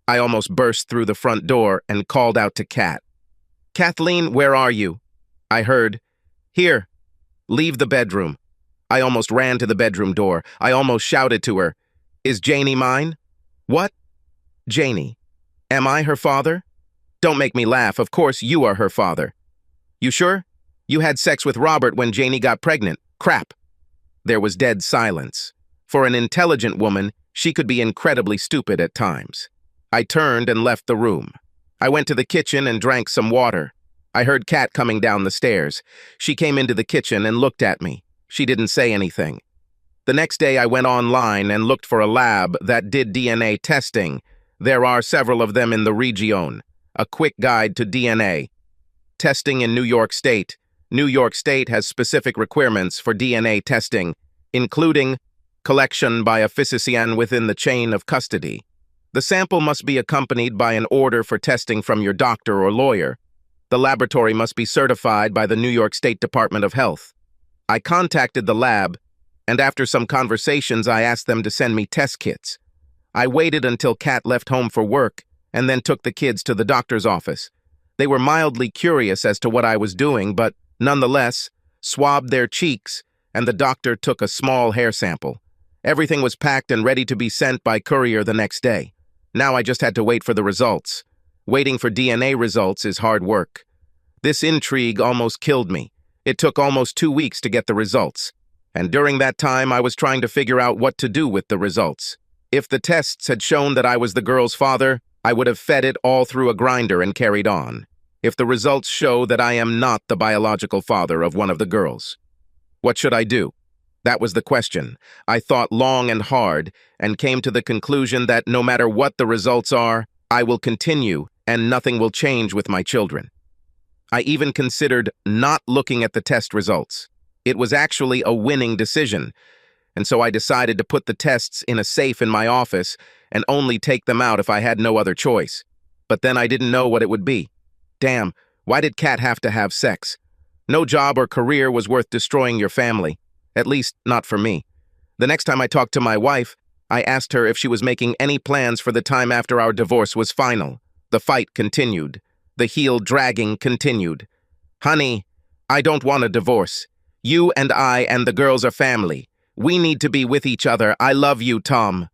I almost burst through the front door and called out to Kat. Kathleen, where are you? I heard, Here, leave the bedroom. I almost ran to the bedroom door. I almost shouted to her, Is Janie mine? What? Janie. Am I her father? Don't make me laugh. Of course you are her father. You sure? You had sex with Robert when Janie got pregnant. Crap. There was dead silence. For an intelligent woman, she could be incredibly stupid at times. I turned and left the room. I went to the kitchen and drank some water. I heard Kat coming down the stairs. She came into the kitchen and looked at me. She didn't say anything. The next day I went online and looked for a lab that did DNA testing. There are several of them in the region. A quick guide to DNA. Testing in New York State. New York State has specific requirements for DNA testing, including collection by a physician within the chain of custody. The sample must be accompanied by an order for testing from your doctor or lawyer. The laboratory must be certified by the New York State Department of Health. I contacted the lab, and after some conversations, I asked them to send me test kits. I waited until Kat left home for work and then took the kids to the doctor's office. They were mildly curious as to what I was doing, but nonetheless, swabbed their cheeks, and the doctor took a small hair sample. Everything was packed and ready to be sent by courier the next day. Now I just had to wait for the results. Waiting for DNA results is hard work. This intrigue almost killed me. It took almost 2 weeks to get the results. And during that time, I was trying to figure out what to do with the results. If the tests had shown that I was the girl's father, I would have fed it all through a grinder and carried on. If the results show that I am not the biological father of one of the girls, what should I do? That was the question. I thought long and hard and came to the conclusion that no matter what the results are, I will continue and nothing will change with my children. I even considered not looking at the test results. It was actually a winning decision, and so I decided to put the tests in a safe in my office and only take them out if I had no other choice. But then I didn't know what it would be. Damn, why did Kat have to have sex? No job or career was worth destroying your family. At least, not for me. The next time I talked to my wife, I asked her if she was making any plans for the time after our divorce was final. The fight continued. The heel dragging continued. Honey, I don't want a divorce. You and I and the girls are family. We need to be with each other. I love you, Tom.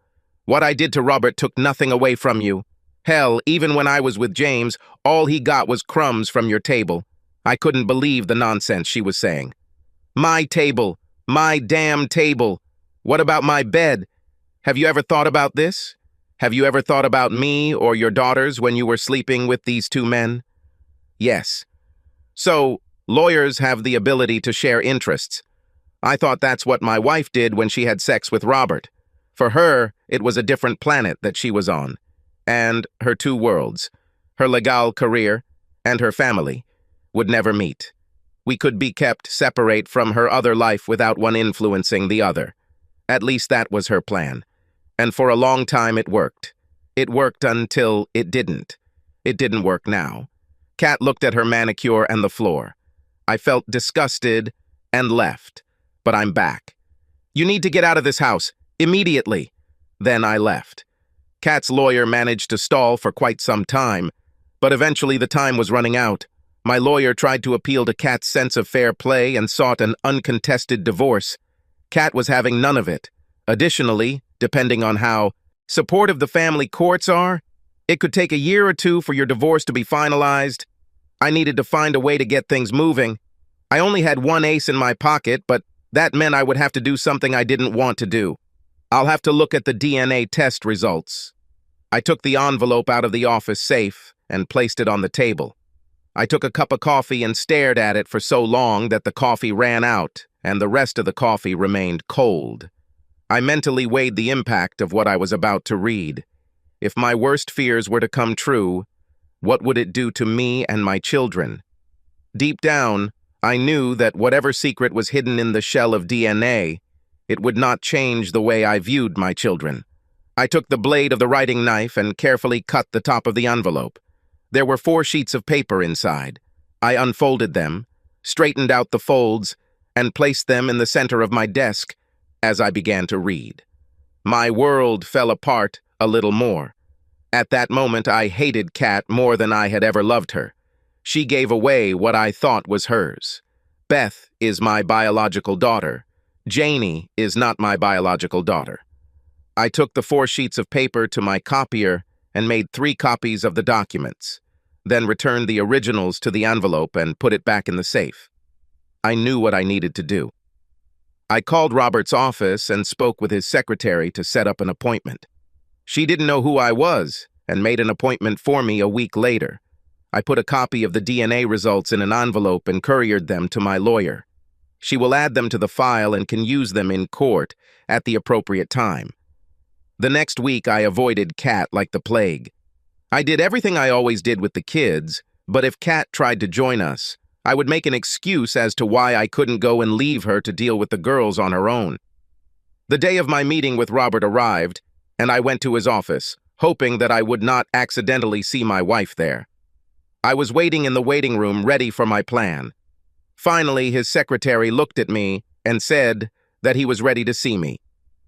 What I did to Robert took nothing away from you. Hell, even when I was with James, all he got was crumbs from your table. I couldn't believe the nonsense she was saying. My table. My damn table. What about my bed? Have you ever thought about this? Have you ever thought about me or your daughters when you were sleeping with these two men? Yes. So, lawyers have the ability to share interests. I thought that's what my wife did when she had sex with Robert. For her, it was a different planet that she was on. And her two worlds, her legal career and her family, would never meet. We could be kept separate from her other life without one influencing the other. At least that was her plan. And for a long time it worked. It worked until it didn't. It didn't work now. Kat looked at her manicure and the floor. I felt disgusted and left. But I'm back. You need to get out of this house, immediately. Then I left. Kat's lawyer managed to stall for quite some time, but eventually the time was running out. My lawyer tried to appeal to Kat's sense of fair play and sought an uncontested divorce. Kat was having none of it. Additionally, depending on how supportive the family courts are, it could take a year or two for your divorce to be finalized. I needed to find a way to get things moving. I only had one ace in my pocket, but that meant I would have to do something I didn't want to do. I'll have to look at the DNA test results. I took the envelope out of the office safe and placed it on the table. I took a cup of coffee and stared at it for so long that the coffee ran out and the rest of the coffee remained cold. I mentally weighed the impact of what I was about to read. If my worst fears were to come true, what would it do to me and my children? Deep down, I knew that whatever secret was hidden in the shell of DNA, it would not change the way I viewed my children. I took the blade of the writing knife and carefully cut the top of the envelope. There were 4 sheets of paper inside. I unfolded them, straightened out the folds, and placed them in the center of my desk as I began to read. My world fell apart a little more. At that moment, I hated Kat more than I had ever loved her. She gave away what I thought was hers. Beth is my biological daughter. Janie is not my biological daughter. I took the 4 sheets of paper to my copier and made 3 copies of the documents. then returned the originals to the envelope and put it back in the safe. I knew what I needed to do. I called Robert's office and spoke with his secretary to set up an appointment. She didn't know who I was and made an appointment for me a week later. I put a copy of the DNA results in an envelope and couriered them to my lawyer. She will add them to the file and can use them in court at the appropriate time. The next week, I avoided Kat like the plague. I did everything I always did with the kids, but if Kat tried to join us, I would make an excuse as to why I couldn't go and leave her to deal with the girls on her own. The day of my meeting with Robert arrived, and I went to his office, hoping that I would not accidentally see my wife there. I was waiting in the waiting room, ready for my plan. Finally, his secretary looked at me and said that he was ready to see me.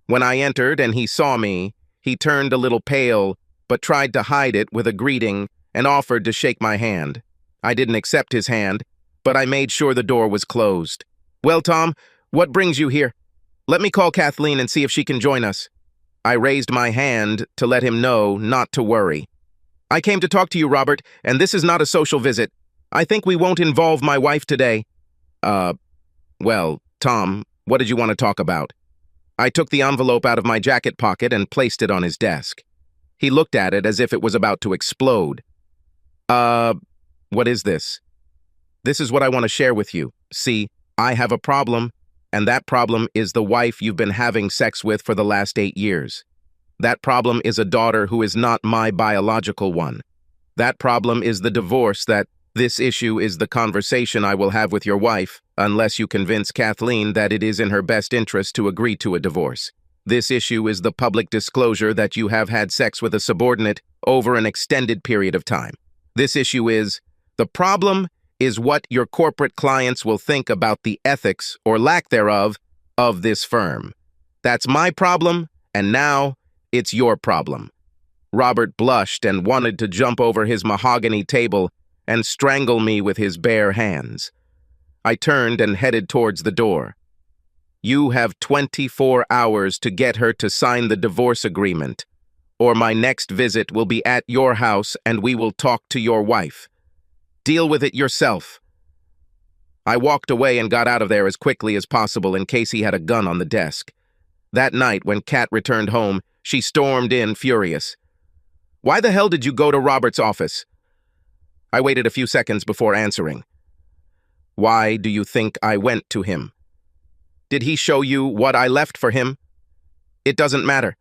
When I entered and he saw me, he turned a little pale, but tried to hide it with a greeting and offered to shake my hand. I didn't accept his hand, but I made sure the door was closed. "Well, Tom, what brings you here? Let me call Kathleen and see if she can join us." I raised my hand to let him know not to worry. "I came to talk to you, Robert, and this is not a social visit. I think we won't involve my wife today." Well, Tom, what did you want to talk about?" I took the envelope out of my jacket pocket and placed it on his desk. He looked at it as if it was about to explode. What is this?" "This is what I want to share with you. See, I have a problem, and that problem is the wife you've been having sex with for the last 8 years. That problem is a daughter who is not my biological one. That problem is the divorce that this issue is the conversation I will have with your wife, unless you convince Kathleen that it is in her best interest to agree to a divorce. This issue is the public disclosure that you have had sex with a subordinate over an extended period of time. This issue is, the problem is what your corporate clients will think about the ethics, or lack thereof, of this firm. That's my problem, and now it's your problem." Robert blushed and wanted to jump over his mahogany table and strangle me with his bare hands. I turned and headed towards the door. "You have 24 hours to get her to sign the divorce agreement, or my next visit will be at your house and we will talk to your wife. Deal with it yourself." I walked away and got out of there as quickly as possible in case he had a gun on the desk. That night, when Kat returned home, she stormed in furious. "Why the hell did you go to Robert's office?" I waited a few seconds before answering. "Why do you think I went to him? Did he show you what I left for him? It doesn't matter.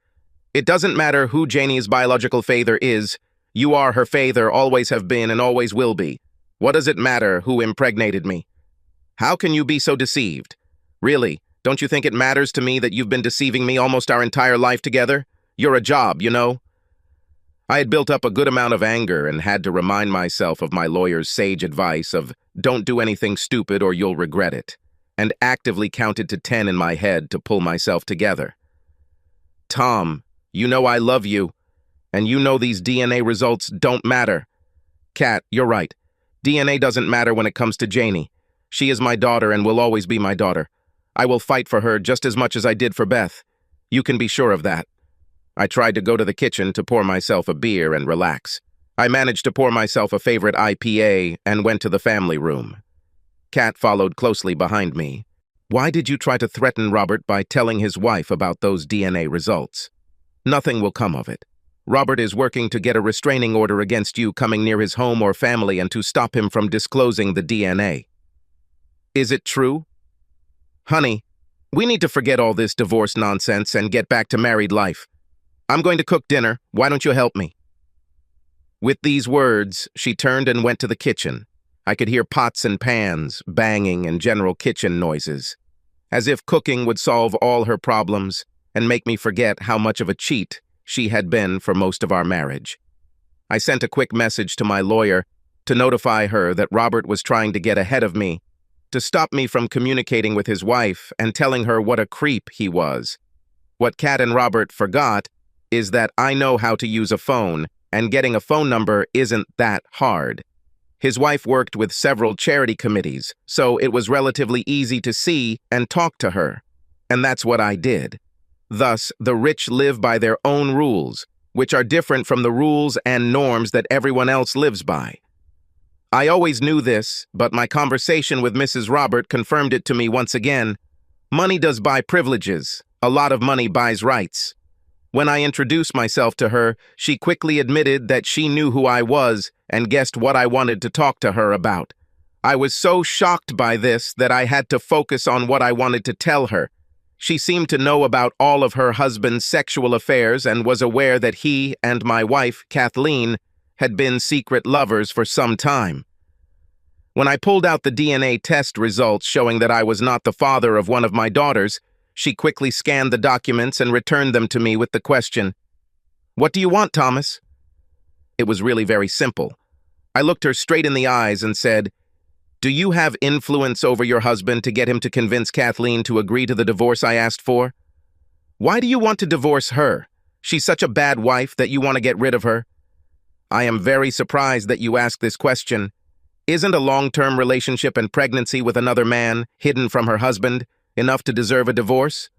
It doesn't matter who Janie's biological father is. You are her father, always have been and always will be. What does it matter who impregnated me? How can you be so deceived? Really, don't you think it matters to me that you've been deceiving me almost our entire life together? You're a job, you know?" I had built up a good amount of anger and had to remind myself of my lawyer's sage advice of don't do anything stupid or you'll regret it, and actively counted to 10 in my head to pull myself together. "Tom, you know I love you, and you know these DNA results don't matter." "Kat, you're right. DNA doesn't matter when it comes to Janie. She is my daughter and will always be my daughter. I will fight for her just as much as I did for Beth. You can be sure of that." I tried to go to the kitchen to pour myself a beer and relax. I managed to pour myself a favorite IPA and went to the family room. Kat followed closely behind me. "Why did you try to threaten Robert by telling his wife about those DNA results? Nothing will come of it. Robert is working to get a restraining order against you coming near his home or family and to stop him from disclosing the DNA. Is it true? Honey, we need to forget all this divorce nonsense and get back to married life. I'm going to cook dinner. Why don't you help me?" With these words, she turned and went to the kitchen. I could hear pots and pans, banging, and general kitchen noises. As if cooking would solve all her problems and make me forget how much of a cheat she had been for most of our marriage. I sent a quick message to my lawyer to notify her that Robert was trying to get ahead of me, to stop me from communicating with his wife and telling her what a creep he was. What Kat and Robert forgot is that I know how to use a phone, and getting a phone number isn't that hard. His wife worked with several charity committees, so it was relatively easy to see and talk to her. And that's what I did. Thus, the rich live by their own rules, which are different from the rules and norms that everyone else lives by. I always knew this, but my conversation with Mrs. Robert confirmed it to me once again. Money does buy privileges. A lot of money buys rights. When I introduced myself to her, she quickly admitted that she knew who I was and guessed what I wanted to talk to her about. I was so shocked by this that I had to focus on what I wanted to tell her. She seemed to know about all of her husband's sexual affairs and was aware that he and my wife, Kathleen, had been secret lovers for some time. When I pulled out the DNA test results showing that I was not the father of one of my daughters, she quickly scanned the documents and returned them to me with the question, "What do you want, Thomas?" It was really very simple. I looked her straight in the eyes and said, "Do you have influence over your husband to get him to convince Kathleen to agree to the divorce I asked for? Why do you want to divorce her? She's such a bad wife that you want to get rid of her? I am very surprised that you asked this question. Isn't a long-term relationship and pregnancy with another man, hidden from her husband, enough to deserve a divorce?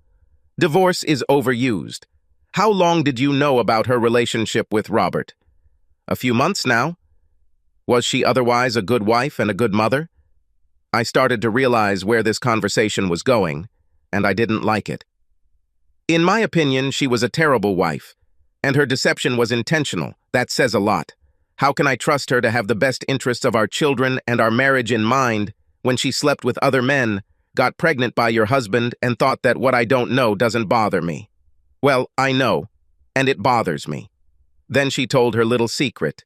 Divorce is overused. How long did you know about her relationship with Robert? A few months now. Was she otherwise a good wife and a good mother? I started to realize where this conversation was going, and I didn't like it. In my opinion, she was a terrible wife, and her deception was intentional. That says a lot. How can I trust her to have the best interests of our children and our marriage in mind when she slept with other men, got pregnant by your husband, and thought that what I don't know doesn't bother me? Well, I know, and it bothers me. Then she told her little secret.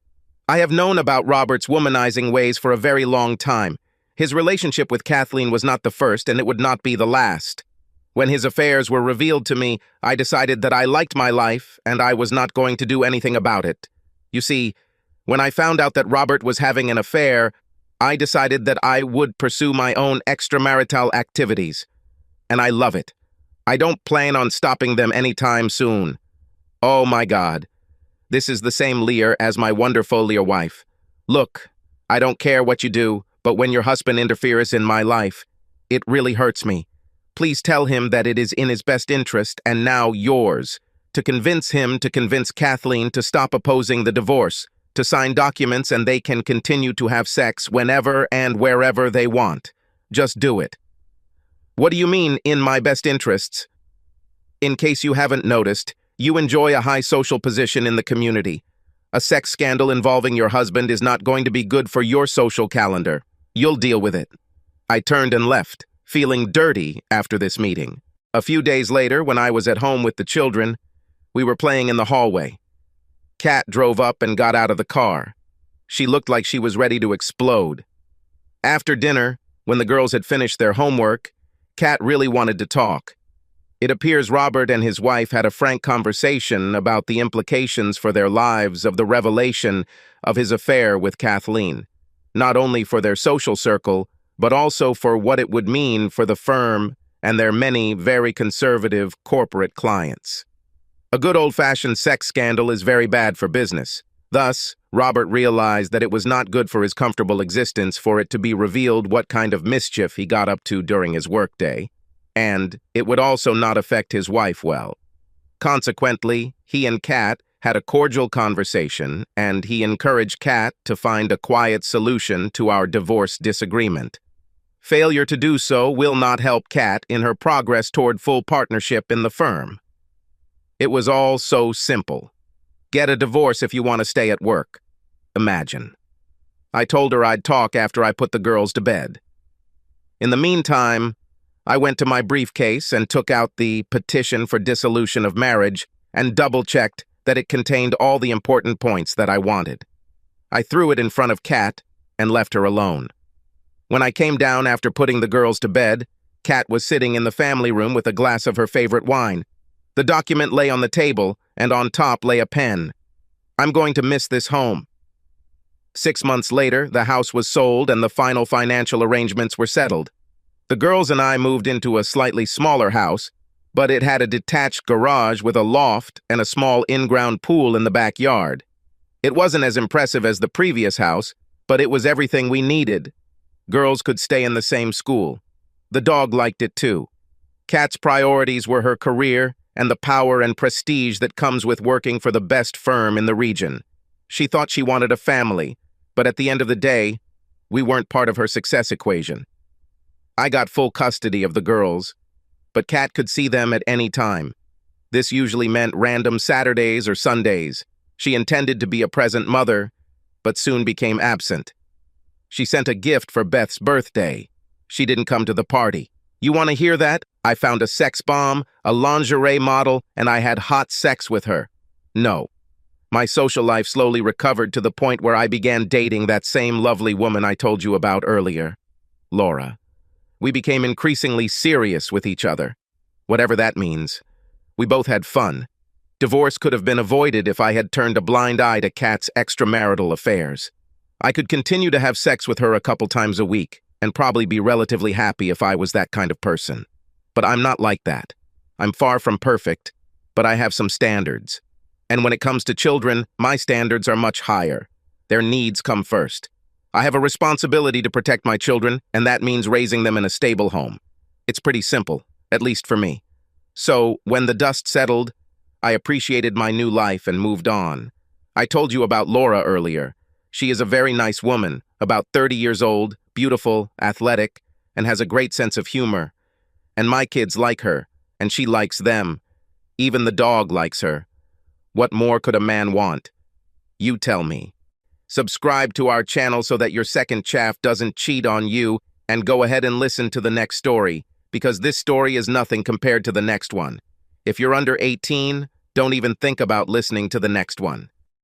I have known about Robert's womanizing ways for a very long time. His relationship with Kathleen was not the first, and it would not be the last. When his affairs were revealed to me, I decided that I liked my life, and I was not going to do anything about it. You see, when I found out that Robert was having an affair, I decided that I would pursue my own extramarital activities. And I love it. I don't plan on stopping them anytime soon. Oh my God. This is the same Lear as my wonderful Lear wife. Look, I don't care what you do, but when your husband interferes in my life, it really hurts me. Please tell him that it is in his best interest, and now yours, to convince him to convince Kathleen to stop opposing the divorce, to sign documents and they can continue to have sex whenever and wherever they want. Just do it. What do you mean, in my best interests? In case you haven't noticed, you enjoy a high social position in the community. A sex scandal involving your husband is not going to be good for your social calendar. You'll deal with it. I turned and left, feeling dirty after this meeting. A few days later, when I was at home with the children, we were playing in the hallway. Kat drove up and got out of the car. She looked like she was ready to explode. After dinner, when the girls had finished their homework, Kat really wanted to talk. It appears Robert and his wife had a frank conversation about the implications for their lives of the revelation of his affair with Kathleen, not only for their social circle, but also for what it would mean for the firm and their many very conservative corporate clients. A good old-fashioned sex scandal is very bad for business. Thus, Robert realized that it was not good for his comfortable existence for it to be revealed what kind of mischief he got up to during his workday, and it would also not affect his wife well. Consequently, he and Kat had a cordial conversation, and he encouraged Kat to find a quiet solution to our divorce disagreement. Failure to do so will not help Kat in her progress toward full partnership in the firm. It was all so simple. Get a divorce if you want to stay at work. Imagine. I told her I'd talk after I put the girls to bed. In the meantime, I went to my briefcase and took out the petition for dissolution of marriage and double-checked that it contained all the important points that I wanted. I threw it in front of Kat and left her alone. When I came down after putting the girls to bed, Kat was sitting in the family room with a glass of her favorite wine. The document lay on the table, and on top lay a pen. I'm going to miss this home. 6 months later, the house was sold and the final financial arrangements were settled. The girls and I moved into a slightly smaller house, but it had a detached garage with a loft and a small in-ground pool in the backyard. It wasn't as impressive as the previous house, but it was everything we needed. Girls could stay in the same school. The dog liked it too. Kat's priorities were her career and the power and prestige that comes with working for the best firm in the region. She thought she wanted a family, but at the end of the day, We weren't part of her success equation. I got full custody of the girls, but Kat could see them at any time. This usually meant random Saturdays or Sundays. She intended to be a present mother, but soon became absent. She sent a gift for Beth's birthday. She didn't come to the party. You want to hear that? I found a sex bomb, a lingerie model, and I had hot sex with her. No. My social life slowly recovered to the point where I began dating that same lovely woman I told you about earlier, Laura. We became increasingly serious with each other. Whatever that means. We both had fun. Divorce could have been avoided if I had turned a blind eye to Kat's extramarital affairs. I could continue to have sex with her a couple times a week, and probably be relatively happy if I was that kind of person. But I'm not like that. I'm far from perfect, but I have some standards. And when it comes to children, my standards are much higher. Their needs come first. I have a responsibility to protect my children, and that means raising them in a stable home. It's pretty simple, at least for me. So, when the dust settled, I appreciated my new life and moved on. I told you about Laura earlier. She is a very nice woman, about 30 years old, beautiful, athletic, and has a great sense of humor. And my kids like her, and she likes them. Even the dog likes her. What more could a man want? You tell me. Subscribe to our channel so that your second chaff doesn't cheat on you, and go ahead and listen to the next story, because this story is nothing compared to the next one. If you're under 18, don't even think about listening to the next one.